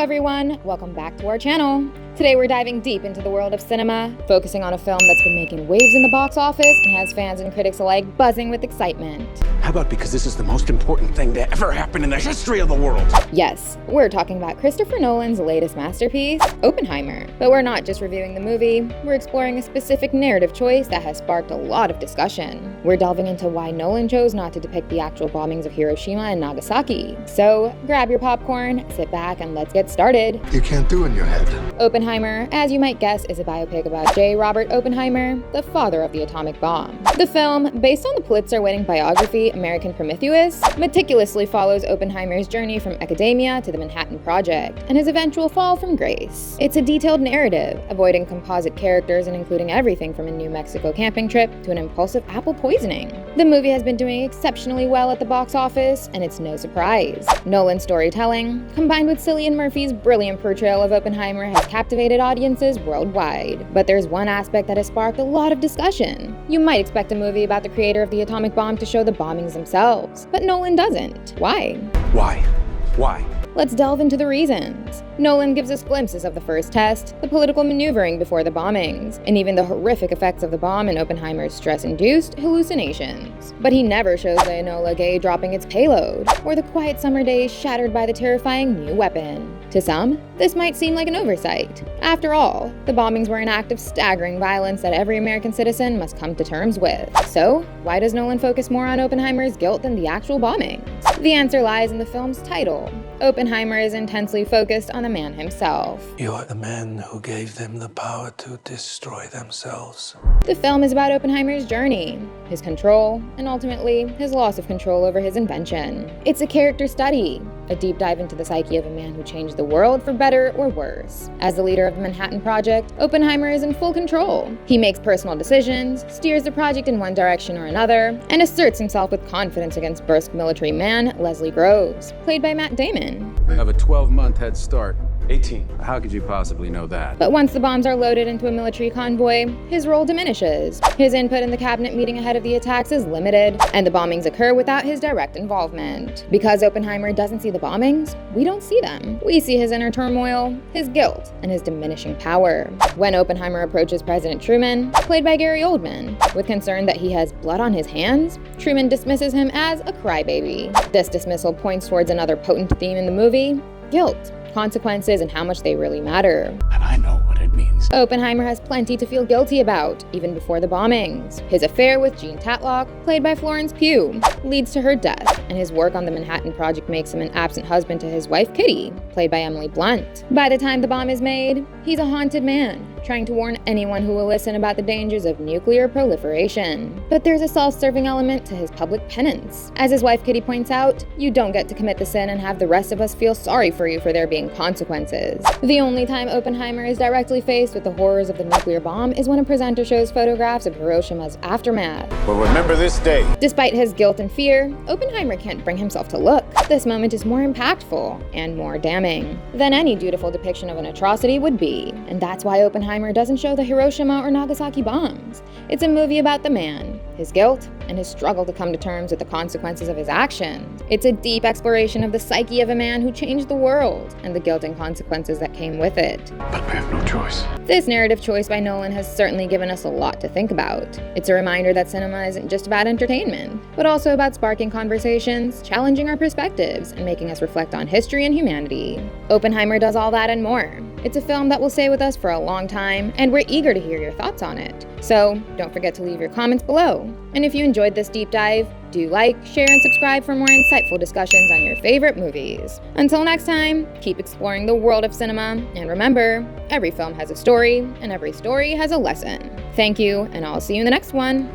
everyone, welcome back to our channel. Today we're diving deep into the world of cinema, focusing on a film that's been making waves in the box office and has fans and critics alike buzzing with excitement. How about because this is the most important thing to ever happen in the history of the world? Yes, we're talking about Christopher Nolan's latest masterpiece, Oppenheimer. But we're not just reviewing the movie, we're exploring a specific narrative choice that has sparked a lot of discussion. We're delving into why Nolan chose not to depict the actual bombings of Hiroshima and Nagasaki. So grab your popcorn, sit back, and let's get started. You can't do in your head. Oppenheimer, as you might guess, is a biopic about J. Robert Oppenheimer, the father of the atomic bomb. The film, based on the Pulitzer-winning biography American Prometheus, meticulously follows Oppenheimer's journey from academia to the Manhattan Project, and his eventual fall from grace. It's a detailed narrative, avoiding composite characters and including everything from a New Mexico camping trip to an impulsive apple poisoning. The movie has been doing exceptionally well at the box office, and it's no surprise. Nolan's storytelling, combined with Cillian Murphy's brilliant portrayal of Oppenheimer, has captivated audiences worldwide. But there's one aspect that has sparked a lot of discussion. You might expect a movie about the creator of the atomic bomb to show the bombings themselves, but Nolan doesn't. Why? Why? Let's delve into the reasons. Nolan gives us glimpses of the first test, the political maneuvering before the bombings, and even the horrific effects of the bomb and Oppenheimer's stress-induced hallucinations. But he never shows the Enola Gay dropping its payload, or the quiet summer days shattered by the terrifying new weapon. To some, this might seem like an oversight. After all, the bombings were an act of staggering violence that every American citizen must come to terms with. So, why does Nolan focus more on Oppenheimer's guilt than the actual bombings? The answer lies in the film's title. Oppenheimer is intensely focused on the man himself. You are the man who gave them the power to destroy themselves. The film is about Oppenheimer's journey, his control, and ultimately, his loss of control over his invention. It's a character study, a deep dive into the psyche of a man who changed the world for better or worse. As the leader of the Manhattan Project, Oppenheimer is in full control. He makes personal decisions, steers the project in one direction or another, and asserts himself with confidence against brusque military man Leslie Groves, played by Matt Damon. We have a 12-month head start. 18. How could you possibly know that? But once the bombs are loaded into a military convoy, his role diminishes. His input in the cabinet meeting ahead of the attacks is limited, and the bombings occur without his direct involvement. Because Oppenheimer doesn't see the bombings, we don't see them. We see his inner turmoil, his guilt, and his diminishing power. When Oppenheimer approaches President Truman, played by Gary Oldman, with concern that he has blood on his hands, Truman dismisses him as a crybaby. This dismissal points towards another potent theme in the movie: guilt, consequences, and how much they really matter. And I know what it means. Oppenheimer has plenty to feel guilty about, even before the bombings. His affair with Jean Tatlock, played by Florence Pugh, leads to her death, and his work on the Manhattan Project makes him an absent husband to his wife Kitty, played by Emily Blunt. By the time the bomb is made, he's a haunted man, trying to warn anyone who will listen about the dangers of nuclear proliferation. But there's a self-serving element to his public penance. As his wife Kitty points out, you don't get to commit the sin and have the rest of us feel sorry for you for there being consequences. The only time Oppenheimer is directly faced with the horrors of the nuclear bomb is when a presenter shows photographs of Hiroshima's aftermath. But remember this day. Despite his guilt and fear, Oppenheimer can't bring himself to look. This moment is more impactful and more damning than any dutiful depiction of an atrocity would be, and that's why Oppenheimer doesn't show the Hiroshima or Nagasaki bombs. It's a movie about the man, his guilt, and his struggle to come to terms with the consequences of his actions. It's a deep exploration of the psyche of a man who changed the world, and the guilt and consequences that came with it. But we have no choice. This narrative choice by Nolan has certainly given us a lot to think about. It's a reminder that cinema isn't just about entertainment, but also about sparking conversations, challenging our perspectives, and making us reflect on history and humanity. Oppenheimer does all that and more. It's a film that will stay with us for a long time, and we're eager to hear your thoughts on it. So don't forget to leave your comments below. And if you enjoyed this deep dive, do like, share, and subscribe for more insightful discussions on your favorite movies. Until next time, keep exploring the world of cinema, and remember, every film has a story, and every story has a lesson. Thank you, and I'll see you in the next one.